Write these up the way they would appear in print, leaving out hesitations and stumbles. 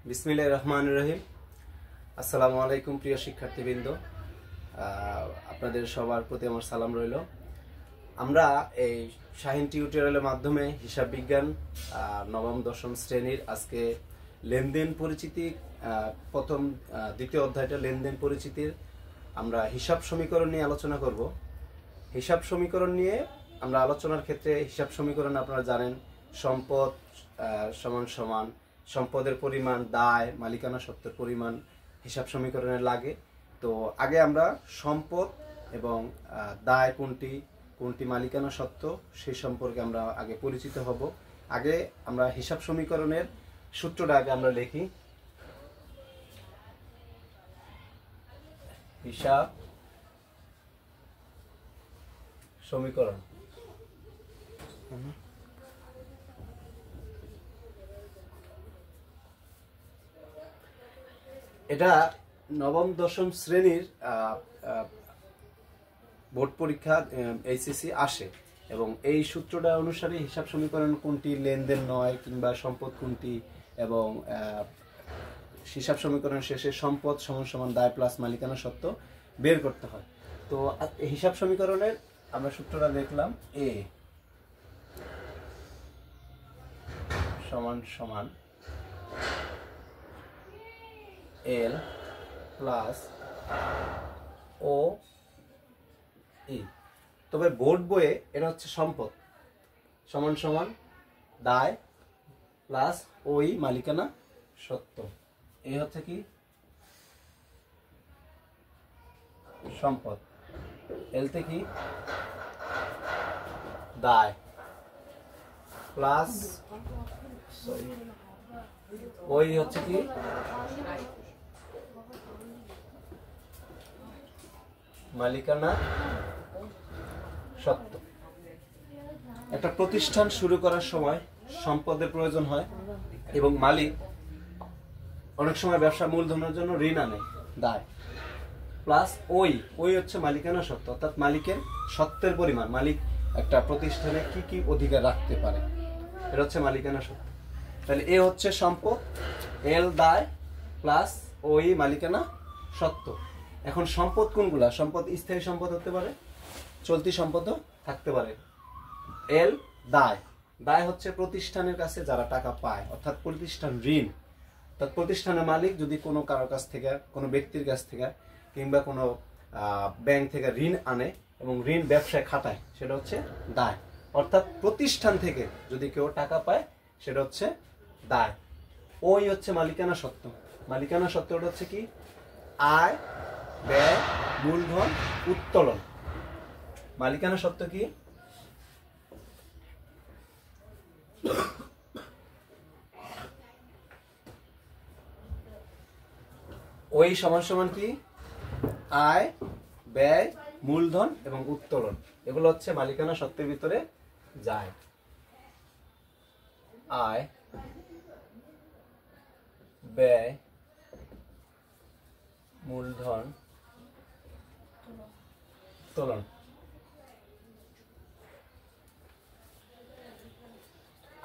বিসমিল্লাহির রহমানির রহিম। আসসালামু আলাইকুম প্রিয় শিক্ষার্থীবৃন্দ, আপনাদের সবার প্রতি আমার সালাম রইল। আমরা এই শাহিন টিউটোরিয়ালের মাধ্যমে হিসাব বিজ্ঞান নবম দশম শ্রেণীর আজকে লেনদেন পরিচিতি প্রথম দ্বিতীয় অধ্যায়টা লেনদেন পরিচিতির আমরা হিসাব সমীকরণ নিয়ে আলোচনা করব। হিসাব সমীকরণ নিয়ে আমরা আলোচনার ক্ষেত্রে হিসাব সমীকরণ আপনারা জানেন, সম্পদ সমান সমান সম্পদের পরিমাণ, দায়, মালিকানা সত্ত্বের পরিমাণ হিসাব সমীকরণে লাগে। তো আগে আমরা সম্পদ এবং দায় কোনটি কোনটি মালিকানা সত্ত্ব সেই সম্পর্কে আমরা আগে পরিচিত হব। আগে আমরা হিসাব সমীকরণের সূত্রটা আগে আমরা লিখি। হিসাব সমীকরণ এটা নবম দশম শ্রেণীর বোর্ড পরীক্ষা এইচএসসি আসে এবং এই সূত্রটা অনুসারে হিসাব সমীকরণ কোনটি লেনদেন নয় কিংবা সম্পদ কোনটি, এবং হিসাব সমীকরণ শেষে সম্পদ সমান সমান দায় প্লাস মালিকানা সত্ত্ব বের করতে হয়। তো হিসাব সমীকরণের আমরা সূত্রটা দেখলাম, এ সমান সমান এল প্লাস ও ই। তবে বোর্ড বইয়ে এটা হচ্ছে সম্পদ সমান সমান দায় প্লাস ওই মালিকানা সত্ত্ব। এই হচ্ছে কি সম্পদ, এলতে কি দায় প্লাস ওই হচ্ছে কি মালিকানা সত্ত্ব। একটা প্রতিষ্ঠান শুরু করার সময় সম্পদের প্রয়োজন হয় এবং মালিক অনেক সময় ব্যবসা মূলধনের জন্য ঋণ আনে, দায় প্লাস ওই হচ্ছে মালিকানা সত্ত্ব, অর্থাৎ মালিকের সত্ত্বের পরিমাণ, মালিক একটা প্রতিষ্ঠানে কি কি অধিকার রাখতে পারে, এটা হচ্ছে মালিকানা সত্ত্ব। তাহলে এ হচ্ছে সম্পদ, এল দায় প্লাস ওই মালিকানা সত্ত্ব। এখন সম্পদ কোনগুলা? সম্পদ স্থায়ী সম্পদ হতে পারে, চলতি সম্পদও থাকতে পারে। এল দায়, দায় হচ্ছে প্রতিষ্ঠানের কাছে যারা টাকা পায়, অর্থাৎ প্রতিষ্ঠান ঋণ, অর্থাৎ প্রতিষ্ঠানের মালিক যদি কোনো কারোর কাছ থেকে, কোনো ব্যক্তির কাছ থেকে কিংবা কোনো ব্যাংক থেকে ঋণ আনে এবং ঋণ ব্যবসায় খাটায়, সেটা হচ্ছে দায়। অর্থাৎ প্রতিষ্ঠান থেকে যদি কেউ টাকা পায় সেটা হচ্ছে দায়। ওই হচ্ছে মালিকানা সত্ত্ব। মালিকানা সত্ত্বটা হচ্ছে কি আয়, ব্যয়, মূলধন, উত্তোলন। মালিকানা সত্ত্ব কি ওই সমান সমান কি আয়, ব্যয়, মূলধন এবং উত্তোলন। এগুলো হচ্ছে মালিকানা সত্ত্বের ভিতরে যায়। আয়, ব্যয়, মূলধন, উত্তোলন।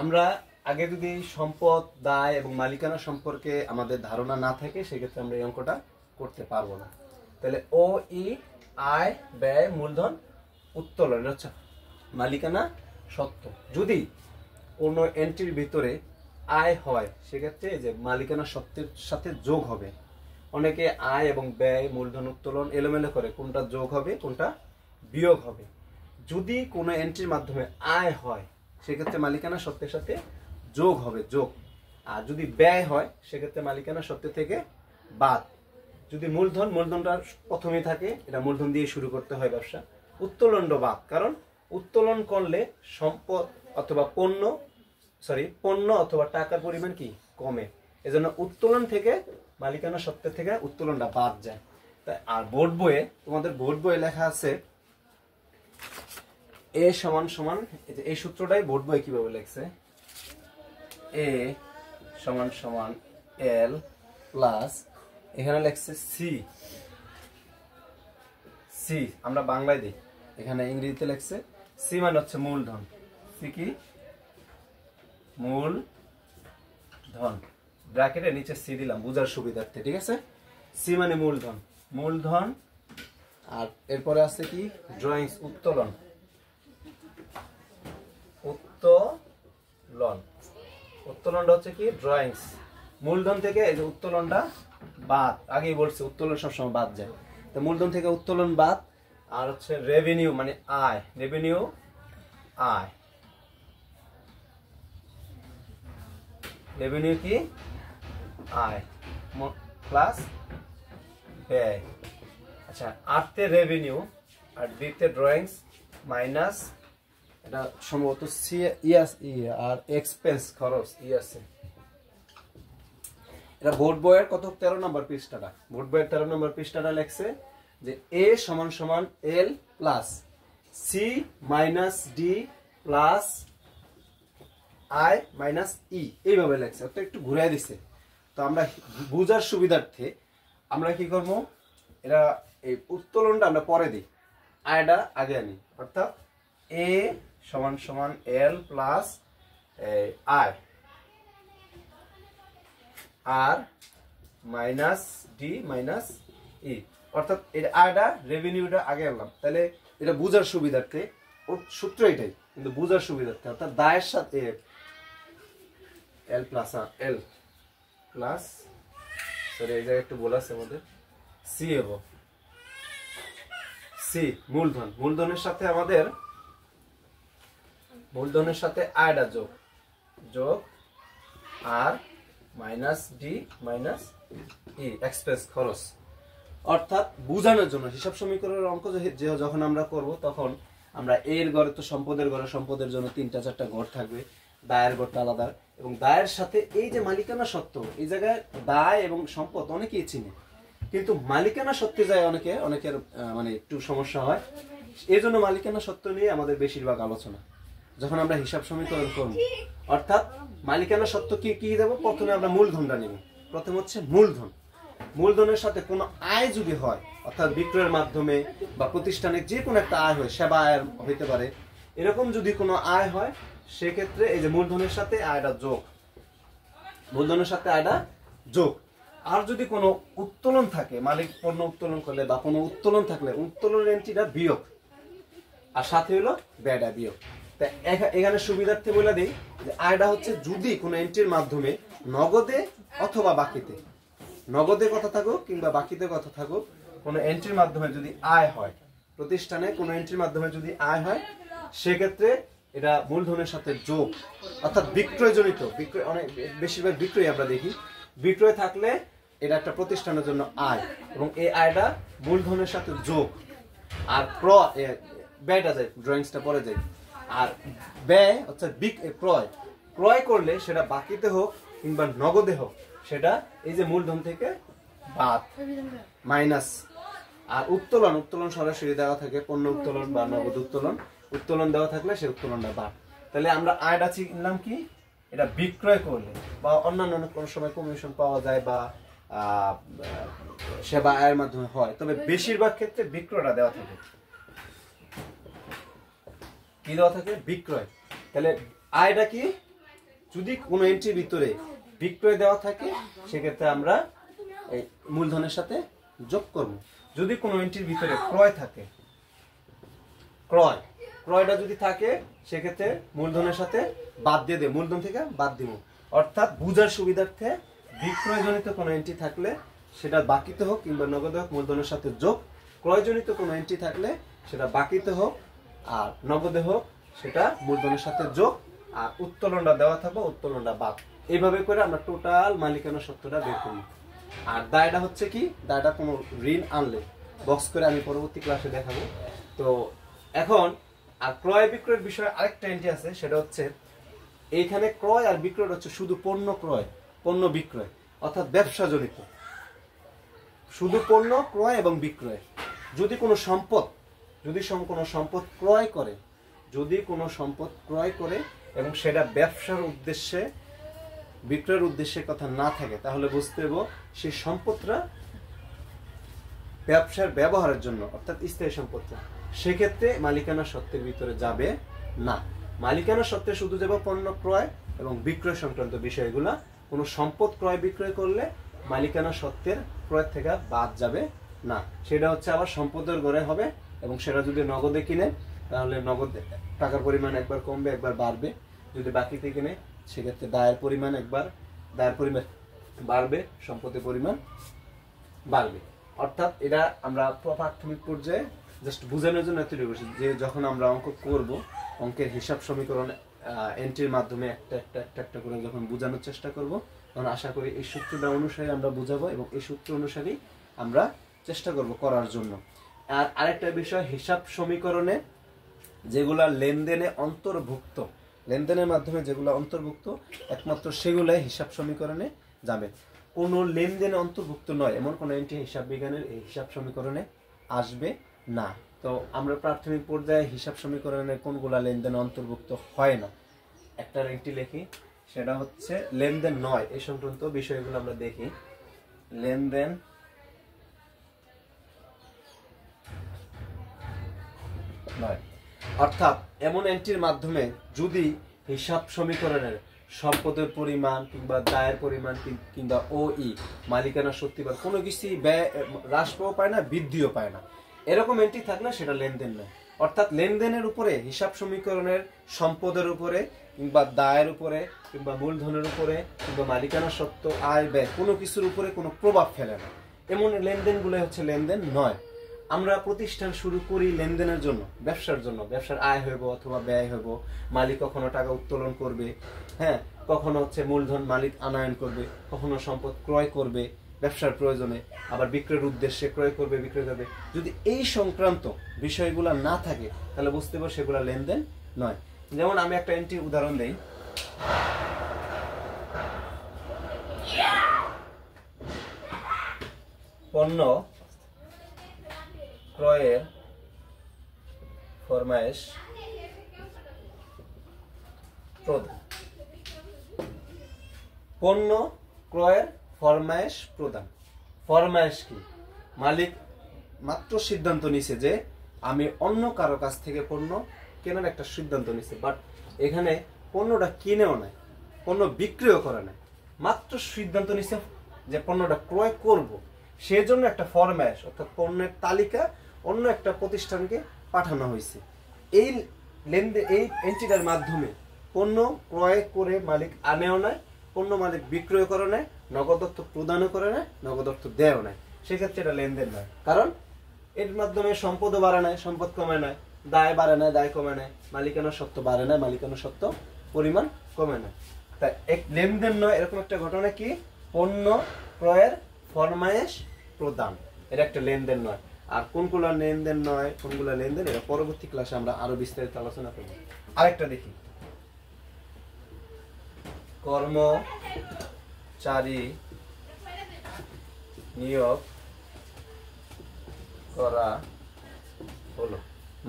আমরা আগে যদি সম্পদ, দায় এবং মালিকানা সম্পর্কে আমাদের ধারণা না থাকে সেক্ষেত্রে আমরা এই অঙ্কটা করতে পারবো না। তাহলে ও ই আয়, ব্যয়, মূলধন, উত্তোলন হচ্ছে মালিকানা সত্ত্ব। যদি কোনো এন্ট্রির ভিতরে আয় হয় সেক্ষেত্রে যে মালিকানা সত্ত্বের সাথে যোগ হবে। অনেকে আয় এবং ব্যয়, মূলধন, উত্তোলন এলোমেলো করে, কোনটা যোগ হবে কোনটা বিয়োগ হবে। যদি কোনো এন্ট্রির মাধ্যমে আয় হয় সেক্ষেত্রে মালিকানা সত্ত্বের সাথে যোগ হবে, যোগ। আর যদি ব্যয় হয় সেক্ষেত্রে মালিকানা সত্ত্ব থেকে বাদ। যদি মূলধনটা প্রথমেই থাকে, এটা মূলধন দিয়ে শুরু করতে হয় ব্যবসা। উত্তোলন বাদ, কারণ উত্তোলন করলে সম্পদ অথবা পণ্য অথবা টাকার পরিমাণ কি কমে, এজন্য উত্তোলন থেকে মালিকানা সত্ত্বের থেকে উত্তোলনটা বাদ যায়। তাই আর বোর্ড বইয়ে, তোমাদের বোর্ড বইয়ে লেখা আছে এ সমান সমান, এই সূত্রটাই বোর্ড বইয়ে কিভাবে লেখছে, এ সমান সমান এল প্লাস এখানে লেখছে সি, আমরা বাংলায় দিই, এখানে ইংরেজিতে লেখছে সি মানে হচ্ছে মূলধন। সি কি মূলধন ব্র্যাকেটে নিচে সি দিলাম বুঝার সুবিধার্থে, ঠিক আছে? সি মানে মূলধন, মূলধন। আর এরপরে আছে কি ড্রয়িংস, উত্তোলন, উত্তোলন। উত্তোলনটা হচ্ছে কি ড্রয়িংস। মূলধন থেকে এই যে উত্তোলনটা বাদ, আগেই বলছি উত্তোলন সবসময় বাদ যায়, তো মূলধন থেকে উত্তোলন বাদ। আর হচ্ছে রেভিনিউ মানে আয়, রেভিনিউ আয়, রেভিনিউ কি আয় প্লাস ব্যয়। আচ্ছা, আরতে রেভিনিউ আর ডিতে ড্রয়িংস মাইনাস, এটা সম্ভবত সি ইয়াস ই আর এক্সপেন্স খরচ ই আছে। এটা বোর্ড বইয়ের কত 13 নম্বর পৃষ্ঠাটা, বোর্ড বইয়ের 13 নম্বর পৃষ্ঠাটা লেখছে যে এ সমান সমান L plus C minus D plus I minus E, এইভাবে লেখছে, তো একটু ঘুরাই দিছে। তো আমরা বুঝার সুবিধার্থে আমরা কি করব, এটা এই উত্তোলনটা আমরা পরে দিই, আয়টা আগে আনি, অর্থাৎ এ সমান সমান L plus I R minus D minus E, অর্থাৎ এর আয়টা রেভিনিউটা আগে আনলাম। তাহলে এটা বুঝার সুবিধার্থে, সূত্র এটাই, কিন্তু বুঝার সুবিধার্থে, অর্থাৎ দায়ের সাথে এল প্লাস এল প্লাস, সরি এই জায়গায় একটু বলা আছে আমাদের, সি এবং সি মূলধন, মূলধনের সাথে আমাদের মূলধনের সাথে আয়টা যোগ যোগ আর মাইনাস ডি মাইনাস ই এক্সপেন্স খরচ। অর্থাৎ বুঝানোর জন্য হিসাব সমীকরণের অঙ্ক যখন আমরা করব তখন আমরা এর ঘরে তো সম্পদের ঘরে, সম্পদের জন্য 3টা 4টা ঘর থাকবে, দায়ের ঘরটা আলাদা, এবং দায়ের সাথে এই যে মালিকানা সত্ত্ব, এই জায়গায় দায় এবং সম্পদ অনেকেই চিনে, কিন্তু মালিকানা সত্ত্বে যায় অনেকের মানে একটু সমস্যা হয়। এই জন্য মালিকানা সত্ত্ব নিয়ে আমাদের বেশিরভাগ আলোচনা যখন আমরা হিসাব সমীকরণ করব। অর্থাৎ মালিকানা সত্ত্ব কি কি দেব, প্রথমে আমরা মূলধনটা নিব। প্রথম হচ্ছে মূলধন, মূলধনের সাথে কোনো আয় যদি হয়, অর্থাৎ বিক্রয়ের মাধ্যমে বা প্রতিষ্ঠানের যে কোনো একটা আয় হয়, সেবা আয় হইতে পারে, এরকম যদি কোনো আয় হয় সেক্ষেত্রে এই যে মূলধনের সাথে আয়টা যোগ, মূলধনের সাথে আয়টা যোগ। আর যদি কোনো উত্তোলন থাকে, মালিক পণ্য উত্তোলন করলে বা কোনো উত্তোলন থাকলে উত্তোলনের এন্ট্রিটা বিয়োগ, আর সাথে হলো ব্যয়টা বিয়োগ। তা এখানে সুবিধার্থে বলে দিই যে আয়টা হচ্ছে যদি কোনো এন্ট্রির মাধ্যমে নগদে অথবা বাকিতে, নগদে কথা থাকুক কিংবা বাকিতে কথা থাকুক, কোনো এন্ট্রির মাধ্যমে যদি আয় হয়, প্রতিষ্ঠানে কোনো এন্ট্রির মাধ্যমে যদি আয় হয়, সেক্ষেত্রে এটা মূলধনের সাথে যোগ, অর্থাৎ বিক্রয়জনিত, বিক্রয় অনেক বেশিরভাগ বিক্রয় আমরা দেখি, বিক্রয় থাকলে এটা একটা প্রতিষ্ঠানের জন্য আয়, এবং এই আয়টা মূলধনের সাথে যোগ। আর ব্যয়টা যায়, ড্রয়িংসটা পরে যায়। আর ব্যয় হচ্ছে ক্রয়, ক্রয় করলে সেটা বাকিতে হোক কিংবা নগদে হোক, সেটা এই যে মূলধন থেকে বাদ মাইনাস। আর উত্তোলন, উত্তোলন সরাসরি দেওয়া থাকে, পণ্য উত্তোলন বা নগদ উত্তোলন, উত্তোলন দেওয়া থাকলে সে উত্তোলনটা বাদ। তাহলে আমরা আয়টা চিনলাম কি, এটা বিক্রয় করলে বা অন্যান্য কোনো সময় কমিশন পাওয়া যায় বা সেবা আয়ের মাধ্যমে হয়, তবে বেশিরভাগ ক্ষেত্রে বিক্রয়টা দেওয়া থাকে। কি দেওয়া থাকে? বিক্রয়। তাহলে আয়টা কি, যদি কোনো এন্ট্রির ভিতরে বিক্রয় দেওয়া থাকে সেক্ষেত্রে আমরা এই মূলধনের সাথে যোগ করব। যদি কোনো এন্ট্রির ভিতরে ক্রয় থাকে, ক্রয়টা যদি থাকে সেক্ষেত্রে মূলধনের সাথে বাদ দিয়ে দেব, মূলধন থেকে বাদ দিব। অর্থাৎ বুঝার সুবিধার্থে বিক্রয়জনিত কোনো এন্ট্রি থাকলে সেটা বাকিতে হোক কিংবা নগদে হোক, মূলধনের সাথে যোগ। ক্রয়জনিত কোনো এন্ট্রি থাকলে সেটা বাকিতে হোক আর নগদে হোক, সেটা মূলধনের সাথে যোগ। আর উত্তোলনটা দেওয়া থাকবে, উত্তোলনটা বাদ। এইভাবে করে আমরা টোটাল মালিকানা সত্ত্বটা বের করি। আর দায়টা হচ্ছে কি, দায়টা কোনো ঋণ আনলে বক্স করে আমি পরবর্তী ক্লাসে দেখাবো। তো এখন আর ক্রয় বিক্রয়ের বিষয়ে আরেকটা এন্ট্রি আছে, সেটা হচ্ছে এইখানে ক্রয় আর বিক্রয় হচ্ছে শুধু পণ্য ক্রয়, পণ্য বিক্রয়, অর্থাৎ ব্যবসা জনিত, শুধু পণ্য ক্রয় এবং বিক্রয়। যদি কোনো সম্পদ, কোনো সম্পদ ক্রয় করে, যদি কোনো সম্পদ ক্রয় করে এবং সেটা ব্যবসার উদ্দেশ্যে, বিক্রয়ের উদ্দেশ্যে কথা না থাকে, তাহলে বুঝতে হবে সেই সম্পদটা ব্যবসার ব্যবহারের জন্য, অর্থাৎ স্থায়ী সম্পদটা, সেক্ষেত্রে মালিকানা সত্ত্বের ভিতরে যাবে না। মালিকানা সত্ত্বে শুধু যাবে পণ্য ক্রয় এবং বিক্রয় সংক্রান্ত বিষয়গুলা কোনো সম্পদ ক্রয় বিক্রয় করলে মালিকানা সত্ত্বের ক্রয় থেকে বাদ যাবে না। সেটা হচ্ছে আবার সম্পদের ঘরে হবে, এবং সেটা যদি নগদে কিনে তাহলে নগদ টাকার পরিমাণ একবার কমবে একবার বাড়বে। যদি বাকিতে কিনে সেক্ষেত্রে দায়ের পরিমাণ বাড়বে, সম্পদের পরিমাণ বাড়বে। অর্থাৎ এটা আমরা প্রাথমিক পর্যায়ে জাস্ট বোঝানোর জন্য তৈরি করছি যে যখন আমরা অঙ্ক করব, অঙ্কের হিসাব সমীকরণ এন্ট্রির মাধ্যমে একটা করে যখন বোঝানোর চেষ্টা করব, তখন আশা করি এই সূত্রটা অনুসারে আমরা বুঝাবো এবং এই সূত্র অনুসারেই আমরা চেষ্টা করব করার জন্য। আর আরেকটা বিষয়, হিসাব সমীকরণে যেগুলা লেনদেনে অন্তর্ভুক্ত, লেনদেনের মাধ্যমে যেগুলো অন্তর্ভুক্ত একমাত্র সেগুলাই হিসাব সমীকরণে যাবে। কোনো লেনদেনে অন্তর্ভুক্ত নয় এমন কোনো এন্ট্রি হিসাব বিজ্ঞানের এই হিসাব সমীকরণে আসবে না। তো আমরা প্রাথমিক পর্যায়ে হিসাব সমীকরণে কোনগুলা লেনদেনে অন্তর্ভুক্ত হয় না একটা এন্ট্রি লিখি, সেটা হচ্ছে লেনদেন নয়। এই সংক্রান্ত বিষয়গুলো আমরা দেখি। লেনদেন নয় অর্থাৎ এমন এন্ট্রির মাধ্যমে যদি হিসাব সমীকরণের সম্পদের পরিমাণ কিংবা দায়ের পরিমাণ কিংবা ওই মালিকানা সত্যি বা কোনো কিছুই ব্যয় হ্রাস পায় না, বৃদ্ধিও পায় না, এরকম এন্ট্রি থাকলে সেটা লেনদেন নয়। অর্থাৎ লেনদেনের উপরে হিসাব সমীকরণের সম্পদের উপরে কিংবা দায়ের উপরে কিংবা মূলধনের উপরে কিংবা মালিকানা সত্ত্ব আয় ব্যয় কোনো কিছুর উপরে কোনো প্রভাব ফেলে না, এমন লেনদেনগুলো হচ্ছে লেনদেন নয়। আমরা প্রতিষ্ঠান শুরু করি লেনদেনের জন্য, ব্যবসার জন্য, ব্যবসার আয় হইব অথবা ব্যয় হইব, মালিক কখনো টাকা উত্তোলন করবে, হ্যাঁ, কখনো হচ্ছে মূলধন মালিক আনয়ন করবে, কখনো সম্পদ ক্রয় করবে ব্যবসার প্রয়োজনে, আবার বিক্রয়ের উদ্দেশ্যে ক্রয় করবে, বিক্রয় করবে। যদি এই সংক্রান্ত বিষয়গুলো না থাকে তাহলে বুঝতে পারবো সেগুলো লেনদেন নয়। যেমন আমি একটা এন্ট্রি উদাহরণ দেই। পণ্য ক্রয়ের ফরমায়েশ প্রদান। পণ্য ক্রয়ের ফরমায়েশ প্রদান। ফরমায়েশ কি? মালিক মাত্র সিদ্ধান্ত নিছে যে আমি অন্য কারো কাছ থেকে পণ্য কেনার একটা সিদ্ধান্ত নিছে, বাট এখানে পণ্যটা কিনেও নাই, পণ্য বিক্রিও করে নাই, মাত্র সিদ্ধান্ত নিছে যে পণ্যটা ক্রয় করব, সেজন্য একটা ফরমায়েশ অর্থাৎ পণ্যের তালিকা অন্য একটা প্রতিষ্ঠানকে পাঠানো হয়েছে। এই লেনদেন এই এন্ট্রিটার মাধ্যমে পণ্য ক্রয় করে মালিক আনেও নাই, পণ্য মালিক বিক্রয় করে নেয়, নগদ অর্থ প্রদানও করে নেয়, নগদ অর্থ দেয়ও নাই, সেক্ষেত্রে এটা লেনদেন নয়। কারণ এর মাধ্যমে সম্পদও বাড়ে নাই, সম্পদ কমে নেয়, দায় বাড়ে নেয়, দায় কমে নেয়, মালিকানা সত্ত্ব বাড়ে নেয়, মালিকানা সত্ত্ব পরিমাণ কমে নেয়। তাই এক লেনদেন নয় এরকম একটা ঘটনা কি পণ্য ক্রয়ের ফরমায়েশ প্রদান, এটা একটা লেনদেন নয়। আর কোনগুলো লেনদেন নয় কোনগুলো লেনদেন এটা পরবর্তী ক্লাসে আমরা আরো বিস্তারিত আলোচনা করব। আরেকটা দেখি, কর্মচারী নিয়োগ করা হলো।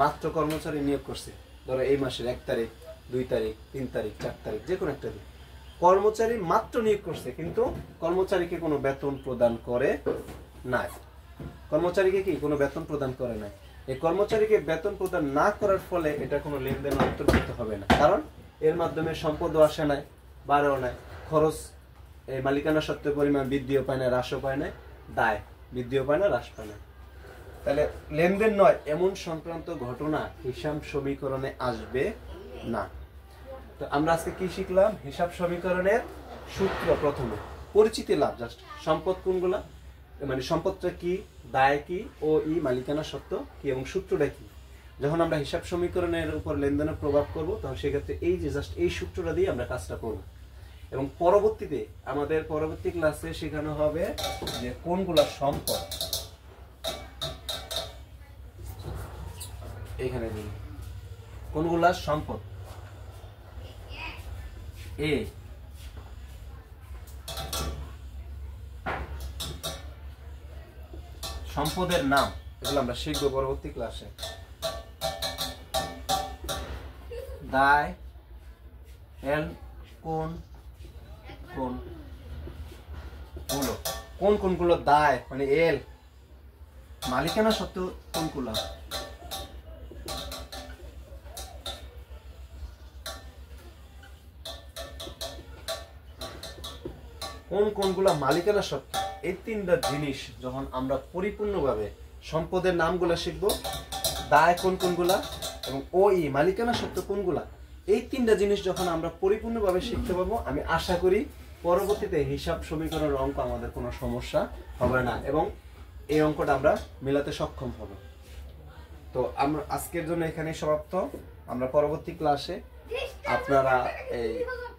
মাত্র কর্মচারী নিয়োগ করছে, ধরো এই মাসের 1 তারিখ, 2 তারিখ, 3 তারিখ, 4 তারিখ, যে কোনো একটা দিন কর্মচারী মাত্র নিয়োগ করছে, কিন্তু কর্মচারীকে কোনো বেতন প্রদান করে নাই। কর্মচারীকে কি কোনো বেতন প্রদান করে নাই। এই কর্মচারীকে বেতন প্রদান না করার ফলে এটা কোনো লেনদেন অন্তর্ভুক্ত হবে না, কারণ এর মাধ্যমে সম্পদও আসে নাই, বাড়েও নাই, খরচ এই মালিকানা সত্ত্বের পরিমাণ বৃদ্ধিও পায় না, হ্রাসও পায় না, দায় বৃদ্ধিও পায় না, হ্রাস পায় না। তাহলে লেনদেন নয় এমন সংক্রান্ত ঘটনা হিসাব সমীকরণে আসবে না। তো আমরা আজকে কি শিখলাম? হিসাব সমীকরণের সূত্র, প্রথমে পরিচিতি লাভ, জাস্ট সম্পদ কোনগুলা, মানে সম্পদটা কি, দায় কি, ও ই মালিকানা সত্ত্ব কি, এবং সূত্রটা কি। যখন আমরা হিসাব সমীকরণের উপর লেনদেনের প্রভাব করব তখন সেক্ষেত্রে এই যে জাস্ট এই সূত্রটা দিয়ে আমরা কাজটা করব, এবং পরবর্তীতে আমাদের পরবর্তী ক্লাসে শেখানো হবে যে কোনগুলা সম্পদ, এখানে কোনগুলা সম্পদ এ সম্পদের নাম, এগুলো আমরা শিখবো পরবর্তী ক্লাসে। দায় এল কোন কোন গুলো, কোন কোনগুলো দায় মানে এল, মালিকানা সত্ত্বেও কোনগুলো, কোন কোনগুলা মালিকানা সত্ত্ব, এই তিনটা জিনিস যখন আমরা পরিপূর্ণভাবে সম্পদের নামগুলা শিখবো, দায় কোন কোনগুলা এবং ওই মালিকানা সত্ত্ব কোনগুলা, এই তিনটা জিনিস যখন আমরা পরিপূর্ণভাবে শিখতে পারবো, আমি আশা করি পরবর্তীতে হিসাব সমীকরণের অঙ্ক আমাদের কোনো সমস্যা হবে না এবং এই অঙ্কটা আমরা মেলাতে সক্ষম হব। তো আমরা আজকের জন্য এখানেই সমাপ্ত। আমরা পরবর্তী ক্লাসে আপনারা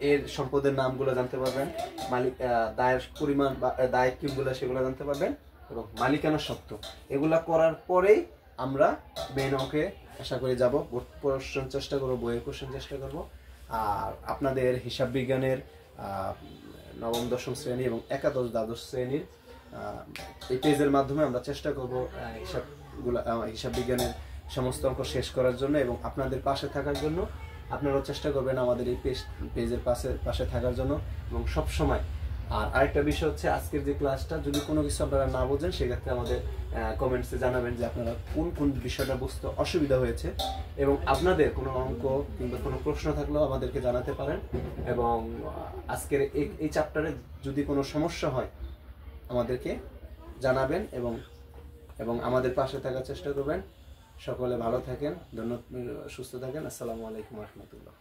এর সম্পদের নামগুলো জানতে পারবেন, মালিক দায়ের পরিমাণ বা দায় কিগুলো সেগুলো জানতে পারবেন এবং মালিকানা সত্ত্ব এগুলা করার পরেই আমরা মেন অঙ্কে আশা করি যাব। কোশ্চেন চেষ্টা করবো, বইয়ের কোশ্চেন চেষ্টা করব। আর আপনাদের হিসাব বিজ্ঞানের নবম দশম শ্রেণী এবং একাদশ দ্বাদশ শ্রেণীর এই পেজের মাধ্যমে আমরা চেষ্টা করব হিসাব বিজ্ঞানের সমস্ত অঙ্ক শেষ করার জন্য এবং আপনাদের পাশে থাকার জন্য। আপনারাও চেষ্টা করবেন আমাদের এই পেজের পাশে থাকার জন্য এবং সব সময়। আর আরেকটা বিষয় হচ্ছে, আজকের যে ক্লাসটা যদি কোনো কিছু আপনারা না বোঝেন সেক্ষেত্রে আমাদের কমেন্টসে জানাবেন যে আপনারা কোন কোন বিষয়টা বুঝতে অসুবিধা হয়েছে এবং আপনাদের কোনো অঙ্ক কিংবা কোনো প্রশ্ন থাকলেও আমাদেরকে জানাতে পারেন। এবং আজকের এই চ্যাপ্টারে যদি কোনো সমস্যা হয় আমাদেরকে জানাবেন এবং আমাদের পাশে থাকার চেষ্টা করবেন। সকলে ভালো থাকেন, ধন্যবাদ, সুস্থ থাকেন। আসসালামু আলাইকুম রহমতুল্লাহ।